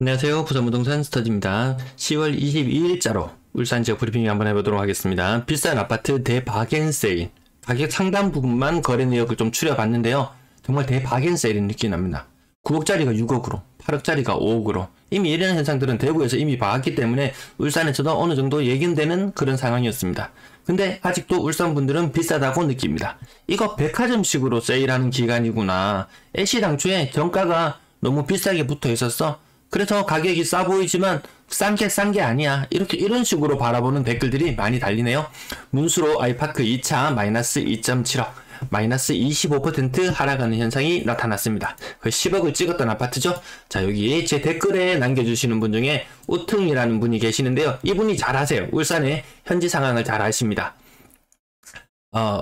안녕하세요. 부산부동산 스터디입니다. 10월 22일자로 울산 지역 브리핑 한번 해보도록 하겠습니다. 비싼 아파트 대바겐세일, 가격 상단 부분만 거래 내역을 좀 추려봤는데요. 정말 대바겐세일인 느낌이 납니다. 9억짜리가 6억으로, 8억짜리가 5억으로, 이미 이런 현상들은 대구에서 이미 봐왔기 때문에 울산에서도 어느 정도 예견되는 그런 상황이었습니다. 근데 아직도 울산 분들은 비싸다고 느낍니다. 이거 백화점식으로 세일하는 기간이구나. 애시당초에 정가가 너무 비싸게 붙어 있었어. 그래서 가격이 싸 보이지만 싼 게 아니야. 이런 식으로 바라보는 댓글들이 많이 달리네요. 문수로 아이파크 2차 마이너스 2.7억, 마이너스 25% 하락하는 현상이 나타났습니다. 그 10억을 찍었던 아파트죠. 자, 여기 제 댓글에 남겨주시는 분 중에 우퉁이라는 분이 계시는데요. 이분이 잘 아세요. 울산의 현지 상황을 잘 아십니다.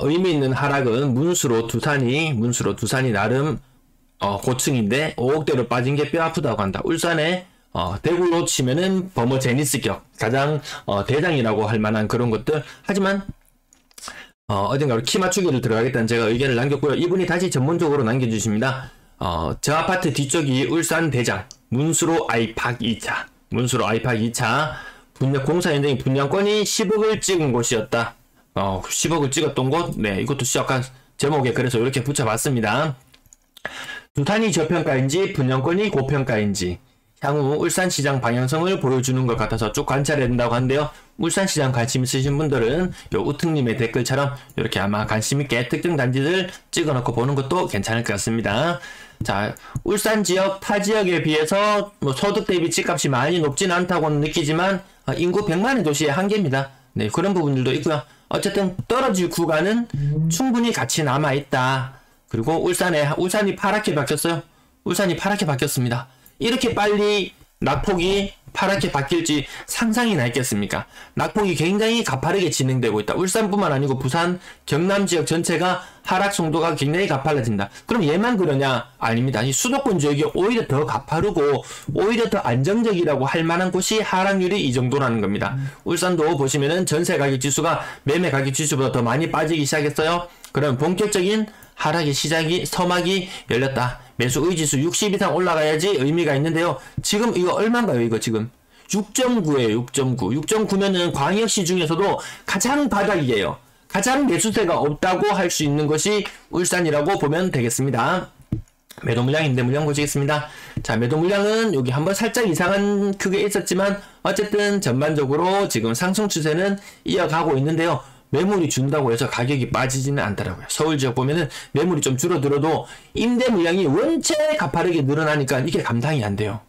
의미 있는 하락은 문수로 두산이 나름 고층인데 5억대로 빠진 게 뼈 아프다고 한다. 울산에 대구로 치면은 버머 제니스격 가장 대장이라고 할 만한 그런 것들. 하지만 어딘가로 키 맞추기를 들어가겠다는 제가 의견을 남겼고요. 이분이 다시 전문적으로 남겨주십니다. 저 아파트 뒤쪽이 울산 대장 문수로 아이팍 2차 공사 현장이 분양권이 10억을 찍은 곳이었다. 10억을 찍었던 곳. 네, 이것도 약간 제목에 그래서 이렇게 붙여봤습니다. 두산이 저평가인지 분양권이 고평가인지 향후 울산시장 방향성을 보여주는 것 같아서 쭉 관찰해야 된다고 하는데요. 울산시장 관심 있으신 분들은 요 우퉁님의 댓글처럼 이렇게 아마 관심 있게 특정 단지들 찍어놓고 보는 것도 괜찮을 것 같습니다. 자, 울산 지역 타 지역에 비해서 소득 대비 집값이 많이 높지는 않다고는 느끼지만 인구 100만의 도시의 한계입니다. 네, 그런 부분들도 있고요. 어쨌든 떨어질 구간은 충분히 같이 남아있다. 그리고 울산이 파랗게 바뀌었어요. 울산이 파랗게 바뀌었습니다. 이렇게 빨리 낙폭이 파랗게 바뀔지 상상이나 있겠습니까? 낙폭이 굉장히 가파르게 진행되고 있다. 울산뿐만 아니고 부산, 경남 지역 전체가 하락 속도가 굉장히 가팔라진다. 그럼 얘만 그러냐? 아닙니다. 이 수도권 지역이 오히려 더 가파르고 오히려 더 안정적이라고 할 만한 곳이 하락률이 이 정도라는 겁니다. 울산도 보시면은 전세 가격 지수가 매매 가격 지수보다 더 많이 빠지기 시작했어요. 그럼 본격적인 하락의 서막이 열렸다. 매수 의지수 60 이상 올라가야지 의미가 있는데요. 지금 이거 얼마인가요? 이거 지금 6.9에요. 6.9면은 광역시 중에서도 가장 바닥이에요. 가장 매수세가 없다고 할 수 있는 것이 울산이라고 보면 되겠습니다. 매도 물량, 임대 물량 보시겠습니다. 자, 매도 물량은 여기 한번 살짝 이상한 크게 있었지만 어쨌든 전반적으로 지금 상승 추세는 이어가고 있는데요. 매물이 준다고 해서 가격이 빠지지는 않더라고요. 서울 지역 보면은 매물이 좀 줄어들어도 임대 물량이 원체 가파르게 늘어나니까 이게 감당이 안 돼요.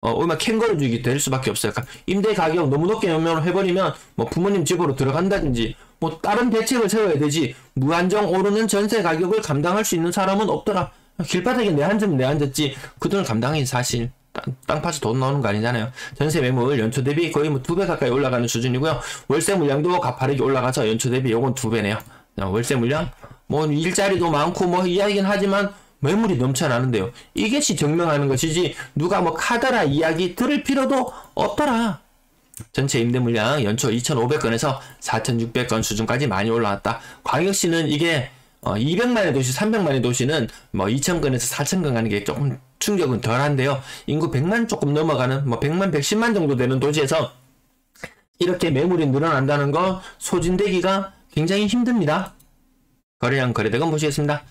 얼마 캥거루 주기 될 수밖에 없어요. 임대 가격 너무 높게 해버리면 뭐 부모님 집으로 들어간다든지 뭐 다른 대책을 세워야 되지, 무한정 오르는 전세 가격을 감당할 수 있는 사람은 없더라. 길바닥에 내 앉았지 그 돈을 감당이 사실 땅 파서 돈 나오는 거 아니잖아요. 전세 매물 연초 대비 거의 뭐 2배 가까이 올라가는 수준이고요. 월세 물량도 가파르게 올라가서 연초 대비 요건 2배네요. 월세 물량 뭐 일자리도 많고 뭐 이야기는 하지만 매물이 넘쳐나는데요. 이것이 증명하는 것이지 누가 뭐 카더라 이야기 들을 필요도 없더라. 전체 임대 물량 연초 2,500건에서 4,600건 수준까지 많이 올라왔다. 광역시는 이게 200만의 도시, 300만의 도시는 뭐 2,000건에서 4,000건 가는 게 조금 충격은 덜한데요. 인구 100만 조금 넘어가는 뭐 100만, 110만 정도 되는 도시에서 이렇게 매물이 늘어난다는 거 소진되기가 굉장히 힘듭니다. 거래량, 거래대금 보시겠습니다.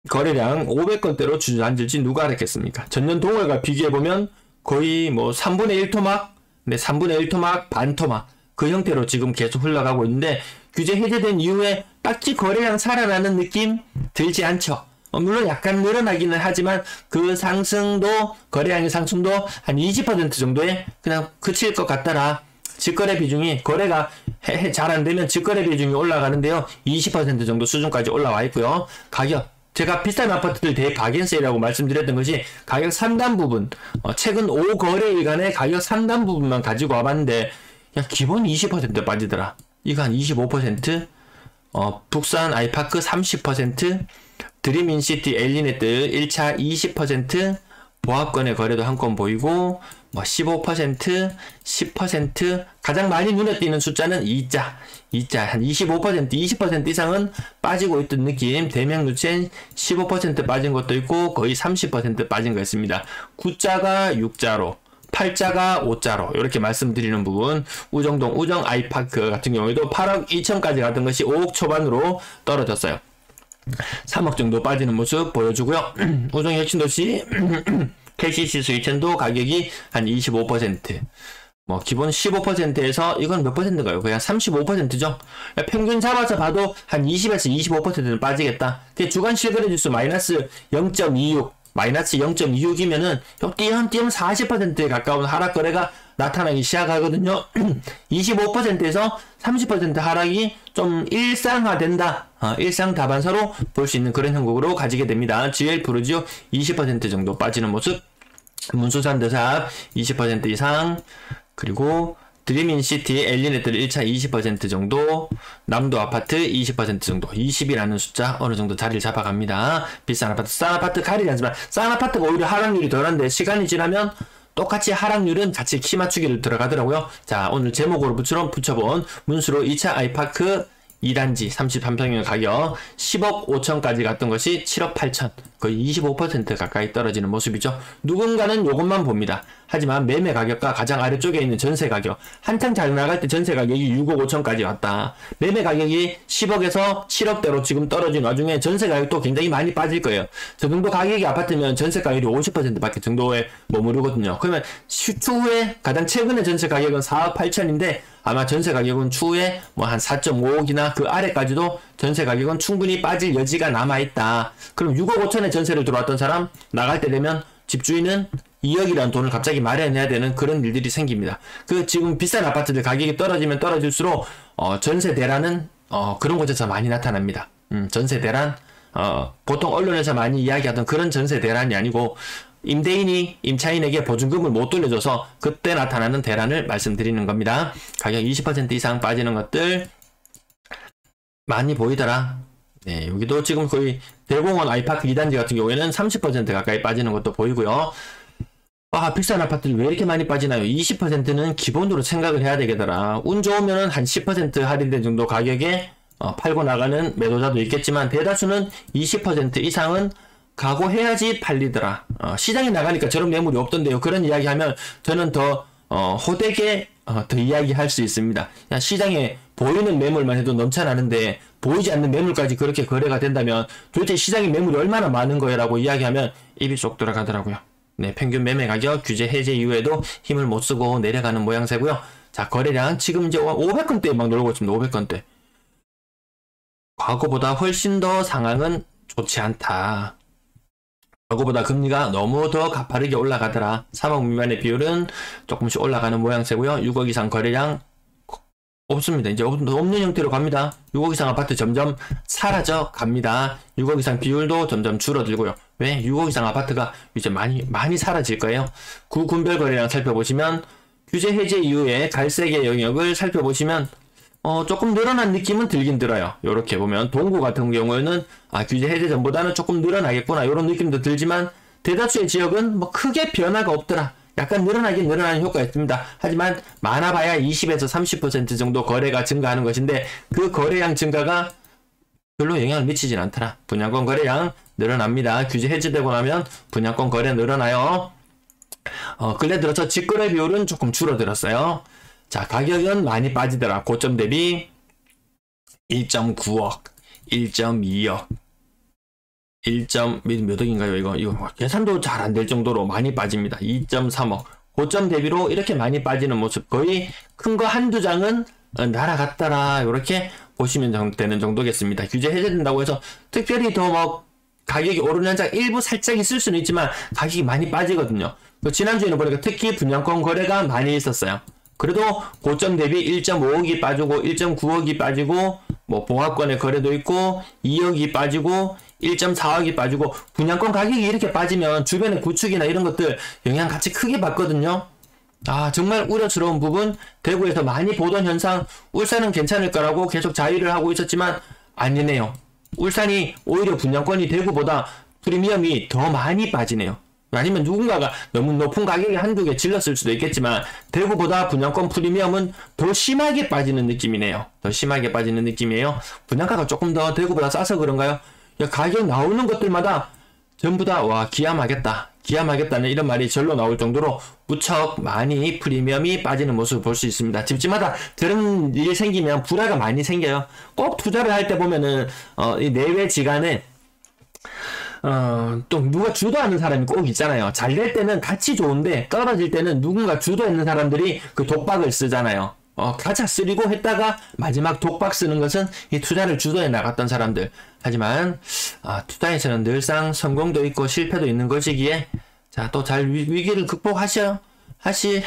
거래량 500건대로 주저앉을지 누가 알았겠습니까? 전년 동월과 비교해보면 거의 뭐 3분의 1토막, 네, 3분의 1토막, 반토막 그 형태로 지금 계속 흘러가고 있는데 규제 해제된 이후에 딱히 거래량 살아나는 느낌 들지 않죠. 물론 약간 늘어나기는 하지만 그 상승도, 거래량의 상승도 한 20% 정도에 그냥 그칠 것 같더라. 직거래 비중이, 거래가 잘 안 되면 직거래 비중이 올라가는데요. 20% 정도 수준까지 올라와 있고요. 가격, 제가 비싼 아파트들 대바겐세일이라고 말씀드렸던 것이 가격 상단 부분, 최근 5거래일간의 가격 상단 부분만 가지고 와봤는데 야, 기본 20% 빠지더라. 이거 한 25%, 북산 아이파크 30%, 드림인시티 엘리네트 1차 20%, 보합권의 거래도 한 건 보이고, 뭐 15%, 10%, 가장 많이 눈에 띄는 숫자는 2자 한 25%, 20% 이상은 빠지고 있던 느낌. 대명 누첸 15% 빠진 것도 있고 거의 30% 빠진 거 있습니다. 9자가 6자로, 8자가 5자로 이렇게 말씀드리는 부분. 우정동 우정 아이파크 같은 경우에도 8억 2천까지 갔던 것이 5억 초반으로 떨어졌어요. 3억 정도 빠지는 모습 보여주고요. 우정 혁신도시 KCC 스위첸도 가격이 한 25%, 뭐 기본 15%에서 이건 몇 %인가요? 그냥 35%죠. 평균 잡아서 봐도 한 20에서 25%는 빠지겠다. 주간 실거래지수 마이너스 0.26, 마이너스 0.26이면은 띄엄띄엄 40%에 가까운 하락 거래가 나타나기 시작하거든요. 25%에서 30% 하락이 좀 일상화된다. 일상 다반사로 볼 수 있는 그런 형국으로 가지게 됩니다. GL 프루지오 20% 정도 빠지는 모습, 문수산드삽 20% 이상, 그리고 드림인시티 엘리네트 1차 20% 정도, 남도 아파트 20% 정도, 20이라는 숫자 어느 정도 자리를 잡아갑니다. 비싼 아파트, 싼 아파트 가리지 않지만 싼 아파트가 오히려 하락률이 덜한데 시간이 지나면 똑같이 하락률은 같이 키 맞추기를 들어가더라고요. 자, 오늘 제목으로 붙여본 문수로 2차 아이파크 2단지 33평형 가격 10억 5천까지 갔던 것이 7억 8천, 거의 25% 가까이 떨어지는 모습이죠. 누군가는 요것만 봅니다. 하지만 매매 가격과 가장 아래쪽에 있는 전세 가격, 한창 잘 나갈 때 전세 가격이 6억 5천까지 왔다. 매매 가격이 10억에서 7억대로 지금 떨어진 와중에 전세 가격도 굉장히 많이 빠질 거예요. 저 정도 가격이 아파트면 전세 가격이 50%밖에 정도에 머무르거든요. 그러면 추후에 가장 최근의 전세 가격은 4억 8천인데 아마 전세 가격은 추후에 뭐 한 4.5억이나 그 아래까지도 전세 가격은 충분히 빠질 여지가 남아있다. 그럼 6억 5천에 전세를 들어왔던 사람 나갈 때 되면 집주인은 2억이라는 돈을 갑자기 마련해야 되는 그런 일들이 생깁니다. 그 지금 비싼 아파트들 가격이 떨어지면 떨어질수록 전세 대란은 그런 곳에서 많이 나타납니다. 전세 대란, 보통 언론에서 많이 이야기하던 그런 전세 대란이 아니고 임대인이 임차인에게 보증금을 못 돌려줘서 그때 나타나는 대란을 말씀드리는 겁니다. 가격 20% 이상 빠지는 것들 많이 보이더라. 네, 여기도 지금 거의 대공원 아이파크 2단지 같은 경우에는 30% 가까이 빠지는 것도 보이고요. 비싼 아파트를 왜 이렇게 많이 빠지나요? 20%는 기본으로 생각을 해야 되겠더라. 운 좋으면은 한 10% 할인된 정도 가격에 팔고 나가는 매도자도 있겠지만 대다수는 20% 이상은 각오해야지 팔리더라. 시장에 나가니까 저런 매물이 없던데요. 그런 이야기 하면 저는 더 호되게 더 이야기할 수 있습니다. 시장에 보이는 매물만 해도 넘쳐나는데 보이지 않는 매물까지 그렇게 거래가 된다면 도대체 시장에 매물이 얼마나 많은 거야 라고 이야기하면 입이 쏙 들어가더라고요. 네, 평균 매매 가격 규제 해제 이후에도 힘을 못 쓰고 내려가는 모양새고요. 자, 거래량 지금 이제 500건대에 막 놀고 있습니다. 500건대. 과거보다 훨씬 더 상황은 좋지 않다. 과거보다 금리가 너무 더 가파르게 올라가더라. 3억 미만의 비율은 조금씩 올라가는 모양새고요. 6억 이상 거래량 없습니다. 이제 없는 형태로 갑니다. 6억 이상 아파트 점점 사라져 갑니다. 6억 이상 비율도 점점 줄어들고요. 왜? 6억 이상 아파트가 이제 많이 사라질 거예요. 구 군별 거래량 살펴보시면 규제 해제 이후에 갈색의 영역을 살펴보시면 조금 늘어난 느낌은 들긴 들어요. 요렇게 보면 동구 같은 경우에는 규제 해제 전보다는 조금 늘어나겠구나 이런 느낌도 들지만 대다수의 지역은 뭐 크게 변화가 없더라. 약간 늘어나긴 늘어나는 효과가 있습니다. 하지만 많아봐야 20에서 30% 정도 거래가 증가하는 것인데 그 거래량 증가가 별로 영향을 미치진 않더라. 분양권 거래량 늘어납니다. 규제 해제되고 나면 분양권 거래 늘어나요. 근래 들어서 직거래 비율은 조금 줄어들었어요. 자, 가격은 많이 빠지더라. 고점 대비 1.9억, 1.2억, 몇 억인가요? 이거 계산도 잘 안 될 정도로 많이 빠집니다. 2.3억. 고점 대비로 이렇게 많이 빠지는 모습. 거의 큰 거 한두 장은 날아갔더라. 이렇게 보시면 되는 정도겠습니다. 규제 해제된다고 해서 특별히 더 뭐 가격이 오르는 장 일부 살짝 있을 수는 있지만 가격이 많이 빠지거든요. 지난주에는 보니까 특히 분양권 거래가 많이 있었어요. 그래도 고점 대비 1.5억이 빠지고 1.9억이 빠지고 뭐 봉합권의 거래도 있고 2억이 빠지고 1.4억이 빠지고 분양권 가격이 이렇게 빠지면 주변의 구축이나 이런 것들 영향 같이 크게 받거든요. 정말 우려스러운 부분. 대구에서 많이 보던 현상, 울산은 괜찮을 거라고 계속 자위를 하고 있었지만 아니네요. 울산이 오히려 분양권이 대구보다 프리미엄이 더 많이 빠지네요. 아니면 누군가가 너무 높은 가격에 한두 개 질렀을 수도 있겠지만 대구보다 분양권 프리미엄은 더 심하게 빠지는 느낌이네요. 더 심하게 빠지는 느낌이에요. 분양가가 조금 더 대구보다 싸서 그런가요? 야, 가격 나오는 것들마다 전부 다 와 기함하겠다는 이런 말이 절로 나올 정도로 무척 많이 프리미엄이 빠지는 모습을 볼 수 있습니다. 집집마다 그런 일이 생기면 불화가 많이 생겨요. 꼭 투자를 할 때 보면은 이 내외지간에 또 누가 주도하는 사람이 꼭 있잖아요. 잘 될 때는 같이 좋은데 떨어질 때는 누군가 주도했는 사람들이 그 독박을 쓰잖아요. 가짜 쓰리고 했다가 마지막 독박 쓰는 것은 이 투자를 주도해 나갔던 사람들. 하지만 투자에서는 늘상 성공도 있고 실패도 있는 것이기에 자, 또 잘 위기를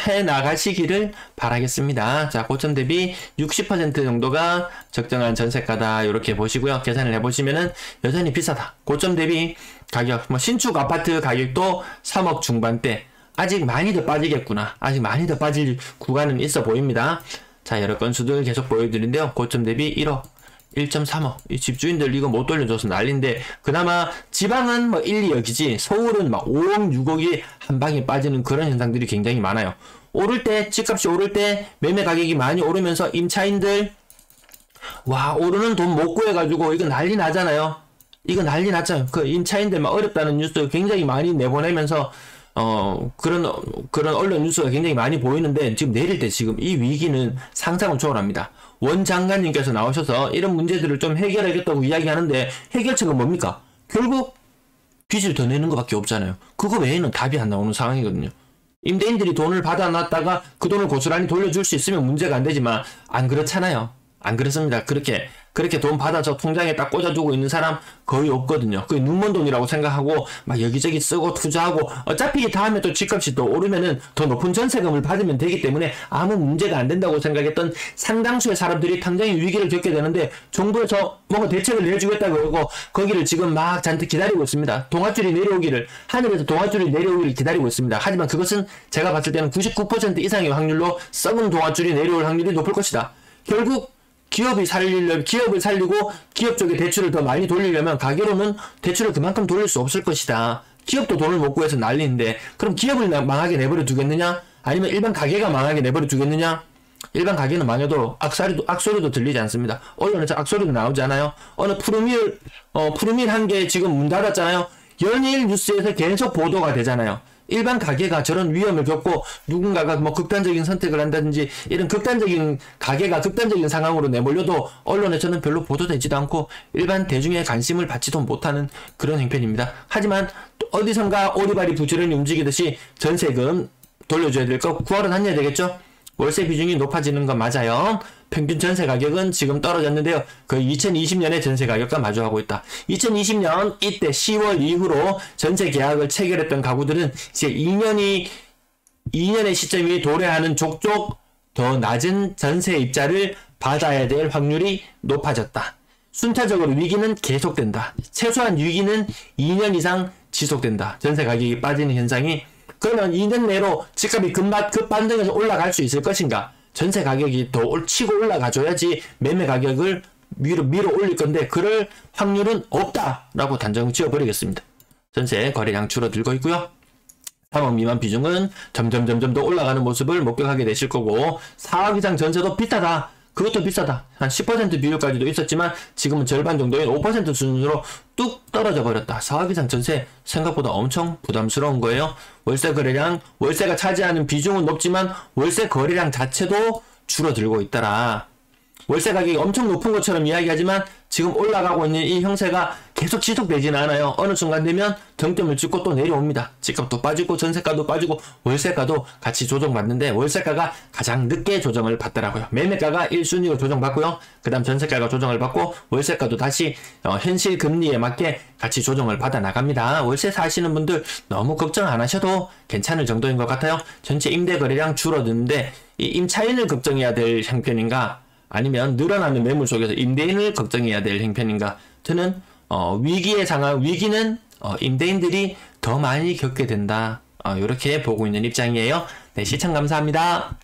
해 나가시기를 바라겠습니다. 자, 고점 대비 60% 정도가 적정한 전세가다. 이렇게 보시고요. 계산을 해보시면은 여전히 비싸다. 고점 대비 가격, 신축 아파트 가격도 3억 중반대. 아직 많이 더 빠지겠구나. 아직 많이 더 빠질 구간은 있어 보입니다. 자, 여러 건수들 계속 보여드리는데요. 고점 대비 1억, 1.3억. 이 집주인들 이거 못 돌려줘서 난리인데, 그나마 지방은 1, 2억이지, 서울은 5억, 6억이 한 방에 빠지는 그런 현상들이 굉장히 많아요. 오를 때, 집값이 오를 때, 매매 가격이 많이 오르면서 임차인들, 오르는 돈 못 구해가지고, 이거 난리 나잖아요. 이거 난리 났잖아요. 그 임차인들 어렵다는 뉴스 굉장히 많이 내보내면서, 그런 언론 뉴스가 굉장히 많이 보이는데, 지금 내릴 때 지금 이 위기는 상상을 초월합니다. 원 장관님께서 나오셔서 이런 문제들을 좀 해결하겠다고 이야기하는데, 해결책은 뭡니까? 결국 빚을 더 내는 것밖에 없잖아요. 그거 외에는 답이 안 나오는 상황이거든요. 임대인들이 돈을 받아놨다가 그 돈을 고스란히 돌려줄 수 있으면 문제가 안 되지만, 안 그렇잖아요. 안 그렇습니다. 그렇게 돈 받아서 통장에 딱 꽂아두고 있는 사람 거의 없거든요. 그게 눈먼 돈이라고 생각하고 막 여기저기 쓰고 투자하고 어차피 다음에 또 집값이 또 오르면은 더 높은 전세금을 받으면 되기 때문에 아무 문제가 안 된다고 생각했던 상당수의 사람들이 당장의 위기를 겪게 되는데 정부에서 뭔가 대책을 내주겠다고 그러고 거기를 지금 막 잔뜩 기다리고 있습니다. 동아줄이 내려오기를, 하늘에서 동아줄이 내려오기를 기다리고 있습니다. 하지만 그것은 제가 봤을 때는 99% 이상의 확률로 썩은 동아줄이 내려올 확률이 높을 것이다. 결국 기업을 살리고 기업 쪽에 대출을 더 많이 돌리려면 가계로는 대출을 그만큼 돌릴 수 없을 것이다. 기업도 돈을 못 구해서 난리인데 그럼 기업을 망하게 내버려 두겠느냐? 아니면 일반 가게가 망하게 내버려 두겠느냐? 일반 가게는 망해도 악소리도 들리지 않습니다. 언론에서 악소리도 나오지 않아요. 어느 푸르밀 한 개 지금 문 닫았잖아요. 연일 뉴스에서 계속 보도가 되잖아요. 일반 가게가 저런 위험을 겪고 누군가가 극단적인 선택을 한다든지 이런 극단적인 가게가 극단적인 상황으로 내몰려도 언론에서는 별로 보도되지도 않고 일반 대중의 관심을 받지도 못하는 그런 형편입니다. 하지만 어디선가 오리발이 부지런히 움직이듯이 전세금 돌려줘야 될 거 9월은 한해야 되겠죠? 월세 비중이 높아지는 건 맞아요. 평균 전세 가격은 지금 떨어졌는데요. 거의 2020년의 전세 가격과 마주하고 있다. 2020년 이때 10월 이후로 전세 계약을 체결했던 가구들은 이제 2년의 시점이 도래하는 족족 더 낮은 전세 입자를 받아야 될 확률이 높아졌다. 순차적으로 위기는 계속된다. 최소한 위기는 2년 이상 지속된다. 전세 가격이 빠지는 현상이. 그러면 2년 내로 집값이 급반등해서 올라갈 수 있을 것인가? 전세 가격이 더 치고 올라가줘야지 매매 가격을 밀어 올릴 건데 그럴 확률은 없다라고 단정 지어버리겠습니다. 전세 거래량 줄어들고 있고요. 3억 미만 비중은 점점 더 올라가는 모습을 목격하게 되실 거고 4억 이상 전세도 비싸다. 그것도 비싸다. 한 10% 비율까지도 있었지만 지금은 절반 정도인 5% 수준으로 뚝 떨어져 버렸다. 4억 이상 전세 생각보다 엄청 부담스러운 거예요. 월세 거래량, 월세가 차지하는 비중은 높지만 월세 거래량 자체도 줄어들고 있더라. 월세 가격이 엄청 높은 것처럼 이야기하지만 지금 올라가고 있는 이 형세가 계속 지속되지는 않아요. 어느 순간 되면 정점을 찍고 또 내려옵니다. 집값도 빠지고 전세가도 빠지고 월세가도 같이 조정받는데 월세가가 가장 늦게 조정을 받더라고요. 매매가가 1순위로 조정받고요. 그 다음 전세가가 조정을 받고 월세가도 다시 현실 금리에 맞게 같이 조정을 받아 나갑니다. 월세 사시는 분들 너무 걱정 안 하셔도 괜찮을 정도인 것 같아요. 전체 임대 거래량 줄어드는데 이 임차인을 걱정해야 될 형편인가? 아니면 늘어나는 매물 속에서 임대인을 걱정해야 될 형편인가? 저는 위기는 임대인들이 더 많이 겪게 된다. 이렇게 보고 있는 입장이에요. 네, 시청 감사합니다.